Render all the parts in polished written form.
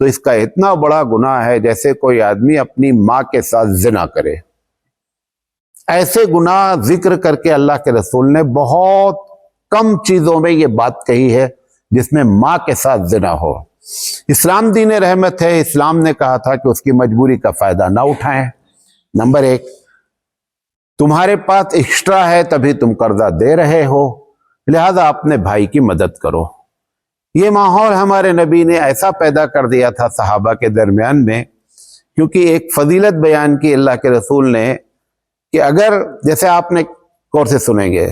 تو اس کا اتنا بڑا گناہ ہے جیسے کوئی آدمی اپنی ماں کے ساتھ زنا کرے۔ ایسے گناہ ذکر کر کے اللہ کے رسول نے بہت کم چیزوں میں یہ بات کہی ہے جس میں ماں کے ساتھ زنا ہو۔ اسلام دین رحمت ہے، اسلام نے کہا تھا کہ اس کی مجبوری کا فائدہ نہ اٹھائیں۔ نمبر 1، تمہارے پاس ایکسٹرا ہے تبھی تم قرضہ دے رہے ہو، لہذا اپنے بھائی کی مدد کرو۔ یہ ماحول ہمارے نبی نے ایسا پیدا کر دیا تھا صحابہ کے درمیان میں، کیونکہ ایک فضیلت بیان کی اللہ کے رسول نے کہ اگر جیسے آپ نے غور سے سنیں گے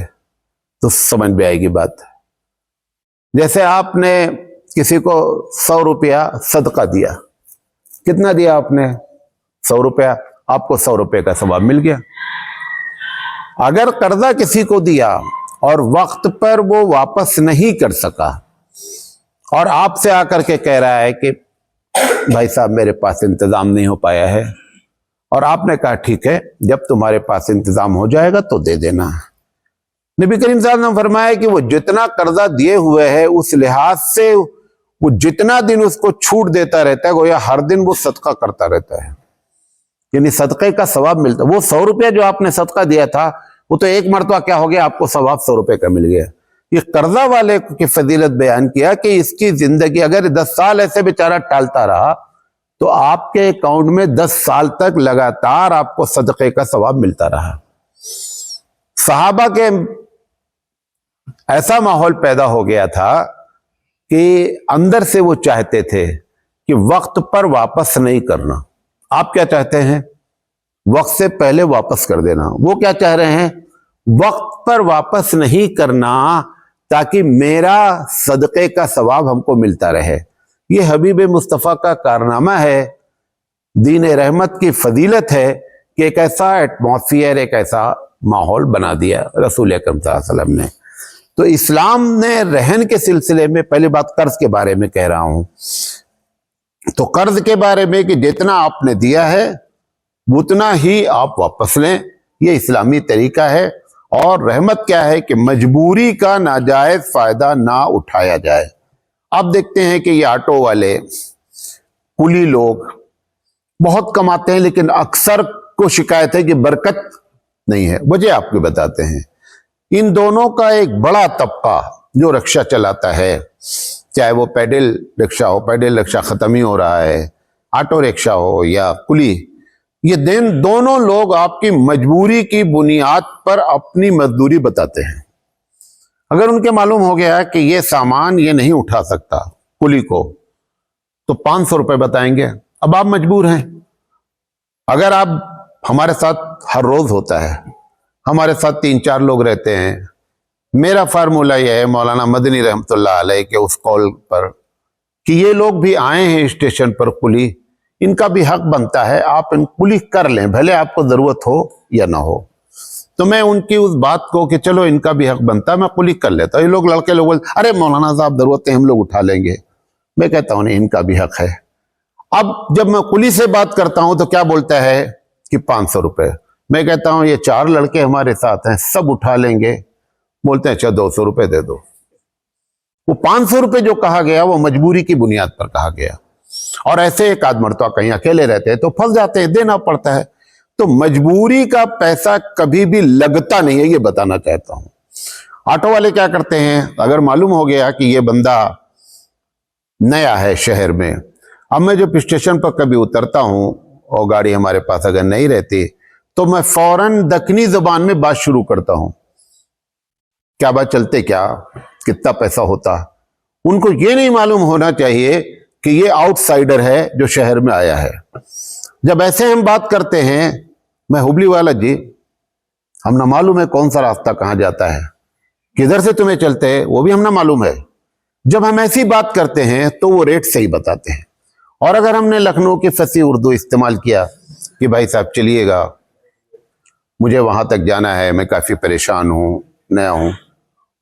تو سمجھ میں آئے گی بات، جیسے آپ نے کسی کو 100 روپیہ صدقہ دیا، کتنا دیا آپ نے؟ 100 روپیہ، آپ کو 100 روپے کا ثواب مل گیا۔ اگر قرضہ کسی کو دیا اور وقت پر وہ واپس نہیں کر سکا اور آپ سے آ کر کے کہہ رہا ہے کہ بھائی صاحب میرے پاس انتظام نہیں ہو پایا ہے، اور آپ نے کہا ٹھیک ہے جب تمہارے پاس انتظام ہو جائے گا تو دے دینا، نبی کریم صلی اللہ علیہ وسلم نے فرمایا کہ وہ جتنا قرضہ دیے ہوئے ہے اس لحاظ سے وہ جتنا دن اس کو چھوٹ دیتا رہتا ہے گویا ہر دن وہ صدقہ کرتا رہتا ہے، یعنی صدقے کا ثواب ملتا ہے۔ وہ 100 روپیہ جو آپ نے صدقہ دیا تھا وہ تو ایک مرتبہ کیا ہو گیا، آپ کو ثواب 100 روپے کا مل گیا۔ یہ قرضہ والے کی فضیلت بیان کیا کہ اس کی زندگی اگر 10 سال ایسے بیچارہ ٹالتا رہا تو آپ کے اکاؤنٹ میں 10 سال تک لگاتار آپ کو صدقے کا ثواب ملتا رہا۔ صحابہ کے ایسا ماحول پیدا ہو گیا تھا کہ اندر سے وہ چاہتے تھے کہ وقت پر واپس نہیں کرنا۔ آپ کیا چاہتے ہیں؟ وقت سے پہلے واپس کر دینا۔ وہ کیا چاہ رہے ہیں؟ وقت پر واپس نہیں کرنا تاکہ میرا صدقے کا ثواب ہم کو ملتا رہے۔ یہ حبیب مصطفیٰ کا کارنامہ ہے، دین رحمت کی فضیلت ہے کہ ایک ایسا ایٹماسفیئر، ایک ایسا ماحول بنا دیا رسول اکرم صلی اللہ علیہ وسلم نے۔ تو اسلام نے رہن کے سلسلے میں، پہلے بات قرض کے بارے میں کہہ رہا ہوں، تو قرض کے بارے میں کہ جتنا آپ نے دیا ہے اتنا ہی آپ واپس لیں، یہ اسلامی طریقہ ہے۔ اور رحمت کیا ہے کہ مجبوری کا ناجائز فائدہ نہ اٹھایا جائے۔ آپ دیکھتے ہیں کہ یہ آٹو والے، کلی لوگ بہت کماتے ہیں لیکن اکثر کو شکایت ہے کہ برکت نہیں ہے۔ وجہ آپ کو بتاتے ہیں، ان دونوں کا ایک بڑا طبقہ جو رکشہ چلاتا ہے، چاہے وہ پیڈل رکشہ ہو، پیڈل رکشہ ختم ہی ہو رہا ہے، آٹو رکشہ ہو یا کلی، یہ دونوں لوگ آپ کی مجبوری کی بنیاد پر اپنی مزدوری بتاتے ہیں۔ اگر ان کے معلوم ہو گیا کہ یہ سامان یہ نہیں اٹھا سکتا کلی کو، تو 500 روپے بتائیں گے۔ اب آپ مجبور ہیں۔ اگر آپ ہمارے ساتھ ہر روز ہوتا ہے، ہمارے ساتھ 3-4 لوگ رہتے ہیں، میرا فارمولہ یہ ہے مولانا مدنی رحمت اللہ علیہ کے اس قول پر کہ یہ لوگ بھی آئے ہیں اسٹیشن پر کلی، ان کا بھی حق بنتا ہے آپ ان کلی کر لیں، بھلے آپ کو ضرورت ہو یا نہ ہو۔ تو میں ان کی اس بات کو کہ چلو ان کا بھی حق بنتا ہے، میں کلی کر لیتا ہوں۔ یہ لوگ لڑکے لوگ بولتے ارے مولانا صاحب ضرورت ہے ہم لوگ اٹھا لیں گے، میں کہتا ہوں نہیں، ان کا بھی حق ہے۔ اب جب میں کلی سے بات کرتا ہوں تو کیا بولتا ہے کہ 500 روپے، میں کہتا ہوں یہ 4 لڑکے ہمارے ساتھ ہیں سب اٹھا لیں گے، بولتے ہیں اچھا 200 روپے دے دو۔ وہ 500 روپے جو کہا گیا وہ مجبوری کی بنیاد پر کہا گیا، اور ایسے ایک آدھ مرتبہ کہیں اکیلے رہتے ہیں تو پھنس جاتے ہیں، دینا پڑتا ہے۔ تو مجبوری کا پیسہ کبھی بھی لگتا نہیں ہے، یہ بتانا چاہتا ہوں۔ آٹو والے کیا کرتے ہیں، اگر معلوم ہو گیا کہ یہ بندہ نیا ہے شہر میں، اب میں جب اسٹیشن پر کبھی اترتا ہوں اور گاڑی ہمارے پاس اگر نہیں رہتی تو میں فوراً دکنی زبان میں بات شروع کرتا ہوں، کیا بات چلتے، کیا کتنا پیسہ ہوتا۔ ان کو یہ نہیں معلوم ہونا چاہیے کہ یہ آؤٹ سائیڈر ہے جو شہر میں آیا ہے۔ جب ایسے ہم بات کرتے ہیں، میں ہبلی والا جی، ہم نہ معلوم ہے کون سا راستہ کہاں جاتا ہے، کدھر سے تمہیں چلتے ہیں وہ بھی ہم نہ معلوم ہے۔ جب ہم ایسی بات کرتے ہیں تو وہ ریٹ صحیح بتاتے ہیں۔ اور اگر ہم نے لکھنؤ کی فصیح اردو استعمال کیا کہ بھائی صاحب چلیے گا، مجھے وہاں تک جانا ہے، میں کافی پریشان ہوں، نیا ہوں،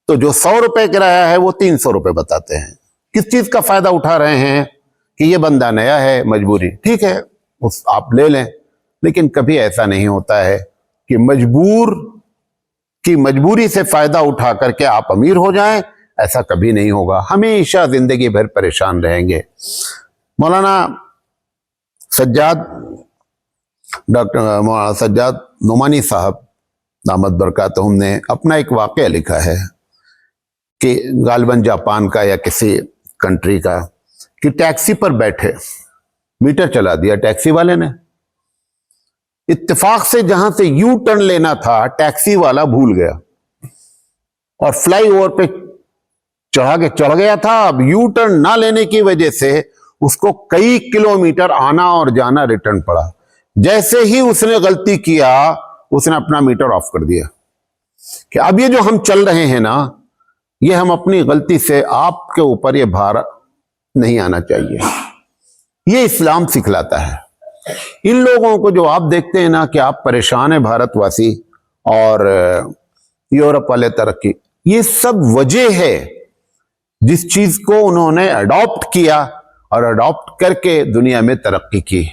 تو جو 100 روپے کرایہ ہے وہ 300 روپے بتاتے ہیں۔ کس چیز کا فائدہ اٹھا رہے ہیں کہ یہ بندہ نیا ہے، مجبوری، ٹھیک ہے آپ لے لیں، لیکن کبھی ایسا نہیں ہوتا ہے کہ مجبور کی مجبوری سے فائدہ اٹھا کر کے آپ امیر ہو جائیں، ایسا کبھی نہیں ہوگا، ہمیشہ زندگی بھر پریشان رہیں گے۔ مولانا سجاد ڈاکٹر مولانا سجاد نعمانی صاحب دامت برکاتہم نے اپنا ایک واقعہ لکھا ہے کہ غالباً جاپان کا یا کسی کنٹری کا، کہ ٹیکسی پر بیٹھے، میٹر چلا دیا ٹیکسی والے نے، اتفاق سے جہاں سے یو ٹرن لینا تھا ٹیکسی والا بھول گیا اور فلائی اوور پہ چڑھ گیا تھا۔ اب یو ٹرن نہ لینے کی وجہ سے اس کو کئی کلومیٹر آنا اور جانا ریٹرن پڑا۔ جیسے ہی اس نے غلطی کیا اس نے اپنا میٹر آف کر دیا کہ اب یہ جو ہم چل رہے ہیں نا، یہ ہم اپنی غلطی سے آپ کے اوپر یہ بھار نہیں آنا چاہیے۔ یہ اسلام سکھلاتا ہے۔ ان لوگوں کو جو آپ دیکھتے ہیں نا کہ آپ پریشان ہیں بھارت واسی اور یورپ والے ترقی، یہ سب وجہ ہے جس چیز کو انہوں نے اڈاپٹ کیا اور اڈاپٹ کر کے دنیا میں ترقی کی۔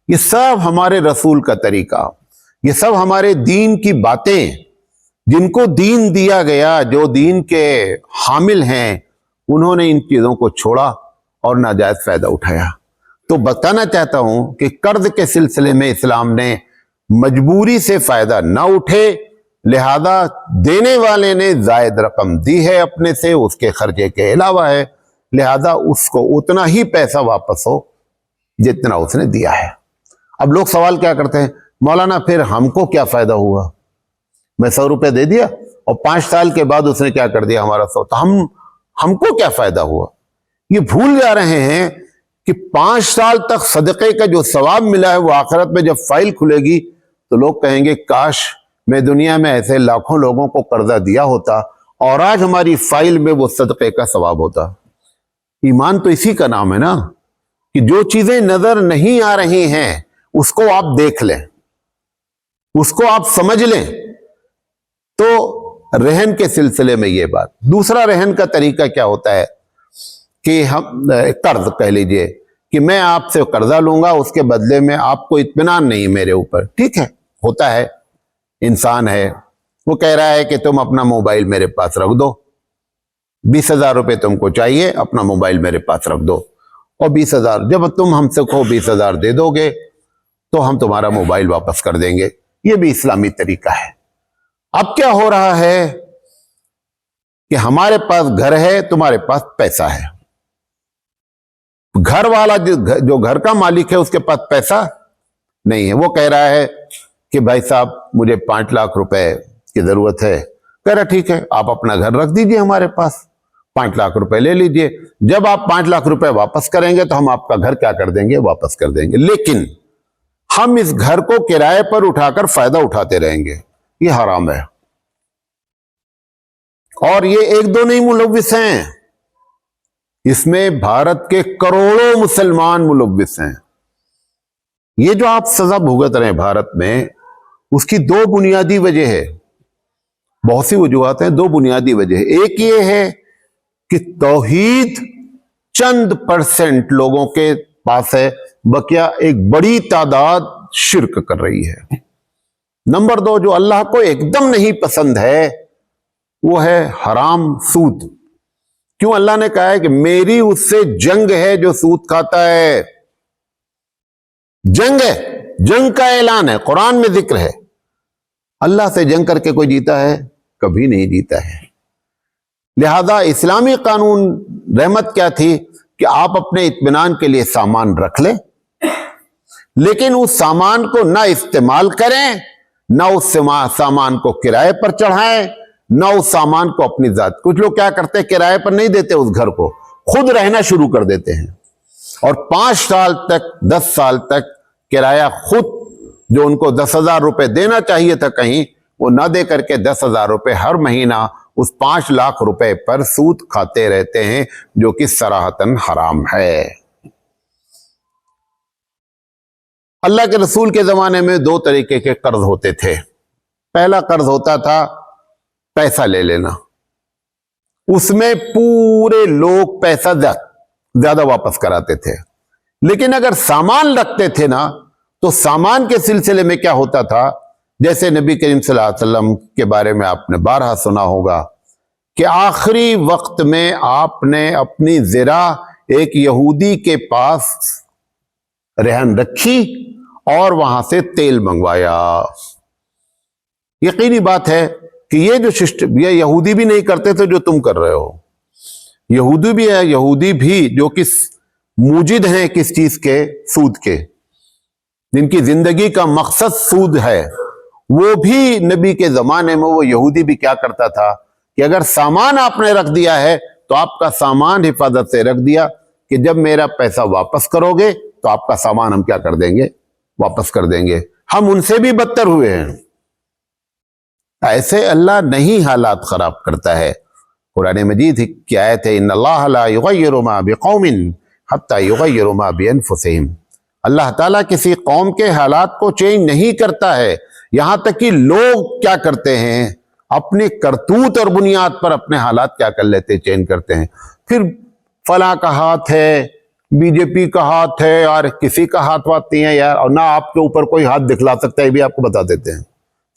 یہ سب ہمارے رسول کا طریقہ، یہ سب ہمارے دین کی باتیں، جن کو دین دیا گیا، جو دین کے حامل ہیں، انہوں نے ان چیزوں کو چھوڑا اور ناجائز فائدہ اٹھایا۔ تو بتانا چاہتا ہوں کہ قرض کے سلسلے میں اسلام نے مجبوری سے فائدہ نہ اٹھے، لہذا دینے والے نے زائد رقم دی ہے اپنے سے، اس کے خرچے کے علاوہ ہے، لہذا اس کو اتنا ہی پیسہ واپس ہو جتنا اس نے دیا ہے۔ اب لوگ سوال کیا کرتے ہیں، مولانا پھر ہم کو کیا فائدہ ہوا؟ میں 100 روپے دے دیا اور 5 سال کے بعد اس نے کیا کر دیا ہمارا 100، تو ہم کو کیا فائدہ ہوا؟ یہ بھول جا رہے ہیں کہ 5 سال تک صدقے کا جو ثواب ملا ہے وہ آخرت میں جب فائل کھلے گی تو لوگ کہیں گے کاش میں دنیا میں ایسے لاکھوں لوگوں کو قرضہ دیا ہوتا اور آج ہماری فائل میں وہ صدقے کا ثواب ہوتا۔ ایمان تو اسی کا نام ہے نا، کہ جو چیزیں نظر نہیں آ رہی ہیں اس کو آپ دیکھ لیں، اس کو آپ سمجھ لیں۔ تو رہن کے سلسلے میں یہ بات۔ دوسرا رہن کا طریقہ کیا ہوتا ہے کہ ہم قرض کہہ لیجئے کہ میں آپ سے قرضہ لوں گا، اس کے بدلے میں آپ کو اطمینان نہیں میرے اوپر، ٹھیک ہے، ہوتا ہے، انسان ہے، وہ کہہ رہا ہے کہ تم اپنا موبائل میرے پاس رکھ دو، 20,000 روپے تم کو چاہیے، اپنا موبائل میرے پاس رکھ دو، اور 20,000 جب تم ہم سے کو 20,000 دے دو گے تو ہم تمہارا موبائل واپس کر دیں گے۔ یہ بھی اسلامی طریقہ ہے۔ اب کیا ہو رہا ہے کہ ہمارے پاس گھر ہے، تمہارے پاس پیسہ ہے، گھر والا جو گھر کا مالک ہے اس کے پاس پیسہ نہیں ہے، وہ کہہ رہا ہے کہ بھائی صاحب مجھے 5 لاکھ روپے کی ضرورت ہے۔ کہہ رہا ٹھیک ہے، آپ اپنا گھر رکھ دیجئے ہمارے پاس، 5 لاکھ روپے لے لیجئے، جب آپ 5 لاکھ روپے واپس کریں گے تو ہم آپ کا گھر کیا کر دیں گے؟ واپس کر دیں گے، لیکن ہم اس گھر کو کرائے پر اٹھا کر فائدہ اٹھاتے رہیں گے۔ یہ حرام ہے، اور یہ 1-2 نہیں ملوث ہیں، اس میں بھارت کے کروڑوں مسلمان ملوث ہیں۔ یہ جو آپ سزا بھگت رہے ہیں بھارت میں، اس کی 2 بنیادی وجہ ہے، بہت سی وجوہات ہیں، 2 بنیادی وجہ ہے۔ ایک یہ ہے کہ توحید چند % لوگوں کے پاس ہے، بقیہ ایک بڑی تعداد شرک کر رہی ہے۔ نمبر 2، جو اللہ کو ایک دم نہیں پسند ہے وہ ہے حرام سود۔ کیوں؟ اللہ نے کہا ہے کہ میری اس سے جنگ ہے جو سود کھاتا ہے، جنگ ہے، جنگ کا اعلان ہے، قرآن میں ذکر ہے۔ اللہ سے جنگ کر کے کوئی جیتا ہے؟ کبھی نہیں جیتا ہے۔ لہذا اسلامی قانون رحمت کیا تھی کہ آپ اپنے اطمینان کے لیے سامان رکھ لیں، لیکن اس سامان کو نہ استعمال کریں، نہ اس سامان کو کرائے پر چڑھائیں، نہ اس سامان کو اپنی ذات۔ کچھ لوگ کیا کرتے ہیں، کرائے پر نہیں دیتے اس گھر کو، خود رہنا شروع کر دیتے ہیں، اور 5 سال تک 10 سال تک کرایہ خود جو ان کو 10,000 روپے دینا چاہیے تھا کہیں، وہ نہ دے کر کے 10,000 روپے ہر مہینہ اس 5 لاکھ روپے پر سود کھاتے رہتے ہیں، جو کہ صراحتاً حرام ہے۔ اللہ کے رسول کے زمانے میں 2 طریقے کے قرض ہوتے تھے۔ پہلا قرض ہوتا تھا پیسہ لے لینا، اس میں پورے لوگ پیسہ زیادہ واپس کراتے تھے، لیکن اگر سامان رکھتے تھے نا تو سامان کے سلسلے میں کیا ہوتا تھا، جیسے نبی کریم صلی اللہ علیہ وسلم کے بارے میں آپ نے بارہا سنا ہوگا کہ آخری وقت میں آپ نے اپنی ذرا ایک یہودی کے پاس رہن رکھی اور وہاں سے تیل منگوایا. یقینی بات ہے کہ یہ جو سسٹم یہ یہودی بھی نہیں کرتے تھے جو تم کر رہے ہو. یہودی بھی ہے، یہودی بھی جو کس موجد ہیں کس چیز کے؟ سود کے، جن کی زندگی کا مقصد سود ہے. وہ بھی نبی کے زمانے میں وہ یہودی بھی کیا کرتا تھا کہ اگر سامان آپ نے رکھ دیا ہے تو آپ کا سامان حفاظت سے رکھ دیا کہ جب میرا پیسہ واپس کرو گے تو آپ کا سامان ہم کیا کر دیں گے؟ واپس کر دیں گے. ہم ان سے بھی بدتر ہوئے ہیں. ایسے اللہ نہیں حالات خراب کرتا ہے. قرآن مجید کی آیت ہے ان اللہ لا یغیر ما بقوم حتی یغیر ما بانفسہم. اللہ تعالیٰ کسی قوم کے حالات کو چینج نہیں کرتا ہے، یہاں تک کہ لوگ کیا کرتے ہیں اپنے کرتوت اور بنیاد پر اپنے حالات کیا کر لیتے، چینج کرتے ہیں. پھر فلاں کا ہاتھ ہے، بی جے پی کا ہاتھ ہے، اور کسی کا ہاتھ نہیں ہے یار، اور نہ آپ کے اوپر کوئی ہاتھ دکھلا سکتا ہے، یہ بھی آپ کو بتا دیتے ہیں.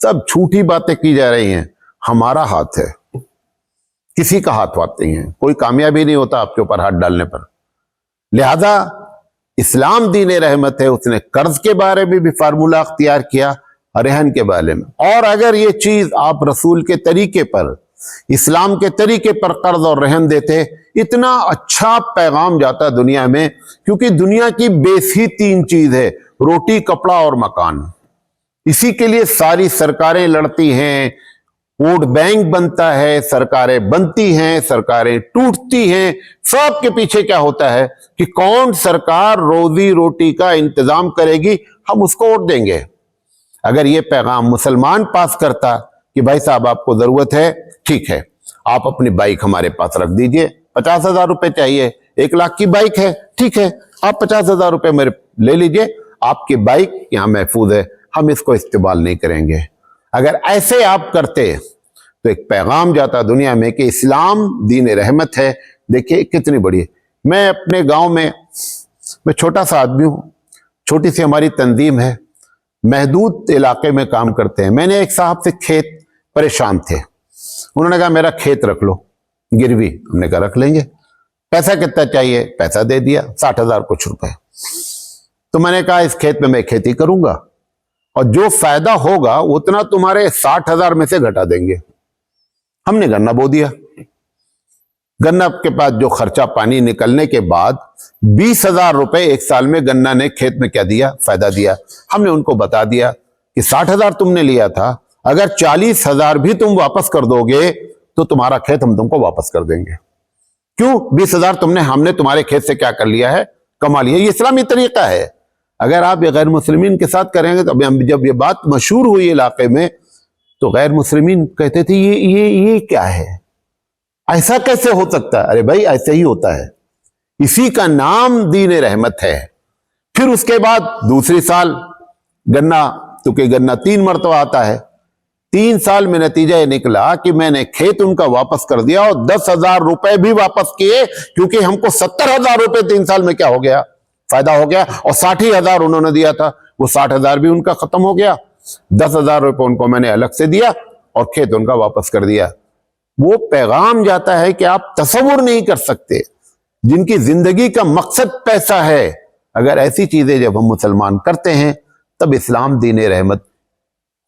سب جھوٹی باتیں کی جا رہی ہیں. ہمارا ہاتھ ہے، کسی کا ہاتھ نہیں ہے. کوئی کامیابی نہیں ہوتا آپ کے اوپر ہاتھ ڈالنے پر. لہذا اسلام دین رحمت ہے. اس نے قرض کے بارے میں بھی فارمولہ اختیار کیا، رہن کے بارے میں. اور اگر یہ چیز آپ رسول کے طریقے پر، اسلام کے طریقے پر قرض اور رہن دیتے، اتنا اچھا پیغام جاتا دنیا میں. کیونکہ دنیا کی بیس ہی 3 چیز ہے: روٹی، کپڑا اور مکان. اسی کے لیے ساری سرکاریں لڑتی ہیں، ووٹ بینک بنتا ہے، سرکاریں بنتی ہیں، سرکاریں ٹوٹتی ہیں. سب کے پیچھے کیا ہوتا ہے کہ کون سرکار روزی روٹی کا انتظام کرے گی، ہم اس کو ووٹ دیں گے. اگر یہ پیغام مسلمان پاس کرتا کہ بھائی صاحب آپ کو ضرورت ہے، ٹھیک ہے، آپ اپنی بائک ہمارے پاس رکھ دیجئے، 50,000 روپے چاہیے، 1 لاکھ کی بائک ہے، ٹھیک ہے، آپ 50,000 روپے میرے لے لیجئے، آپ کی بائک یہاں محفوظ ہے، ہم اس کو استعمال نہیں کریں گے. اگر ایسے آپ کرتے تو ایک پیغام جاتا دنیا میں کہ اسلام دین رحمت ہے. دیکھیے کتنی بڑی ہے. میں اپنے گاؤں میں چھوٹا سا آدمی ہوں، چھوٹی سی ہماری تنظیم ہے، محدود علاقے میں کام کرتے ہیں. میں نے ایک صاحب سے کھیت پریشان تھے، انہوں نے کہا میرا کھیت رکھ لو گروی. ہم نے کہا رکھ لیں گے. پیسہ کتنا چاہیے؟ پیسہ دے دیا، 60,000 کچھ روپے. تو میں نے کہا اس کھیت میں کھیتی کروں گا اور جو فائدہ ہوگا اتنا تمہارے 60,000 میں سے گھٹا دیں گے. ہم نے گنا بو دیا. گنا کے پاس جو خرچہ پانی نکلنے کے بعد 20,000 روپے ایک سال میں گنا نے کھیت میں کیا دیا؟ فائدہ دیا. ہم نے ان کو بتا دیا کہ 60,000 تم نے لیا تھا، اگر 40,000 بھی تم واپس کر دو گے تو تمہارا کھیت ہم تم کو واپس کر دیں گے. کیوں؟ 20,000 ہم نے تمہارے کھیت سے کیا کر لیا ہے؟ کما لیا. یہ اسلامی طریقہ ہے. اگر آپ یہ غیر مسلمین کے ساتھ کریں گے تو جب یہ بات مشہور ہوئی علاقے میں تو غیر مسلمین کہتے تھے یہ کیا ہے؟ ایسا کیسے ہو سکتا ہے؟ ارے بھائی ایسے ہی ہوتا ہے. اسی کا نام دین رحمت ہے. پھر اس کے بعد دوسری سال گنا، کیونکہ گنا 3 مرتبہ آتا ہے، 3 سال میں نتیجہ یہ نکلا کہ میں نے کھیت ان کا واپس کر دیا اور 10,000 روپے بھی واپس کیے، کیونکہ ہم کو 70,000 روپے 3 سال میں کیا ہو گیا؟ فائدہ ہو گیا. اور 60,000 انہوں نے دیا تھا، وہ 60,000 بھی ان کا ختم ہو گیا. 10,000 روپے ان کو میں نے الگ سے دیا اور کھیت ان کا واپس کر دیا. وہ پیغام جاتا ہے کہ آپ تصور نہیں کر سکتے جن کی زندگی کا مقصد پیسہ ہے. اگر ایسی چیزیں جب ہم مسلمان کرتے ہیں تب اسلام دین رحمت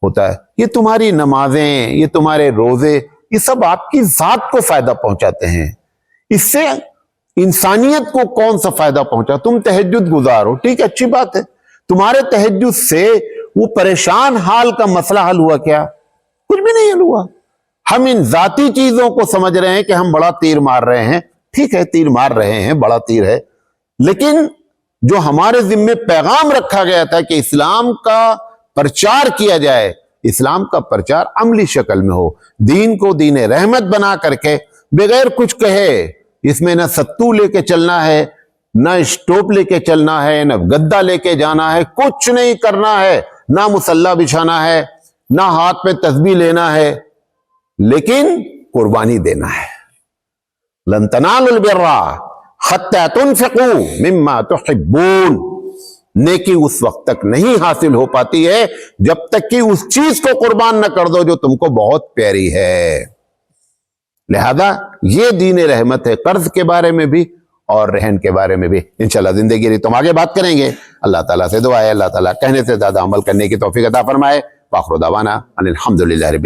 ہوتا ہے. یہ تمہاری نمازیں، یہ تمہارے روزے، یہ سب آپ کی ذات کو فائدہ پہنچاتے ہیں. اس سے انسانیت کو کون سا فائدہ پہنچا؟ تم تہجد گزارو، ٹھیک ہے، اچھی بات ہے. تمہارے تہجد سے وہ پریشان حال کا مسئلہ حل ہوا کیا؟ کچھ بھی نہیں حل ہوا. ہم ان ذاتی چیزوں کو سمجھ رہے ہیں کہ ہم بڑا تیر مار رہے ہیں. ٹھیک ہے، تیر مار رہے ہیں، بڑا تیر ہے، لیکن جو ہمارے ذمے پیغام رکھا گیا تھا کہ اسلام کا پرچار کیا جائے، اسلام کا پرچار عملی شکل میں ہو، دین کو دین رحمت بنا کر کے، بغیر کچھ کہے. اس میں نہ ستو لے کے چلنا ہے، نہ اسٹوپ لے کے چلنا ہے، نہ گدا لے کے جانا ہے، کچھ نہیں کرنا ہے، نہ مصلی بچھانا ہے، نہ ہاتھ میں تسبیح لینا ہے، لیکن قربانی دینا ہے. لن تنالوا البر حتى تنفقوا مما تحبون. نیکی اس وقت تک نہیں حاصل ہو پاتی ہے جب تک کہ اس چیز کو قربان نہ کر دو جو تم کو بہت پیاری ہے. لہذا یہ دین رحمت ہے قرض کے بارے میں بھی اور رہن کے بارے میں بھی انشاءاللہ زندگی رہی تو ہم آگے بات کریں گے. اللہ تعالیٰ سے دعا ہے اللہ تعالیٰ کہنے سے زیادہ عمل کرنے کی توفیق عطا فرمائے. وآخر دعوانا ان الحمدللہ رب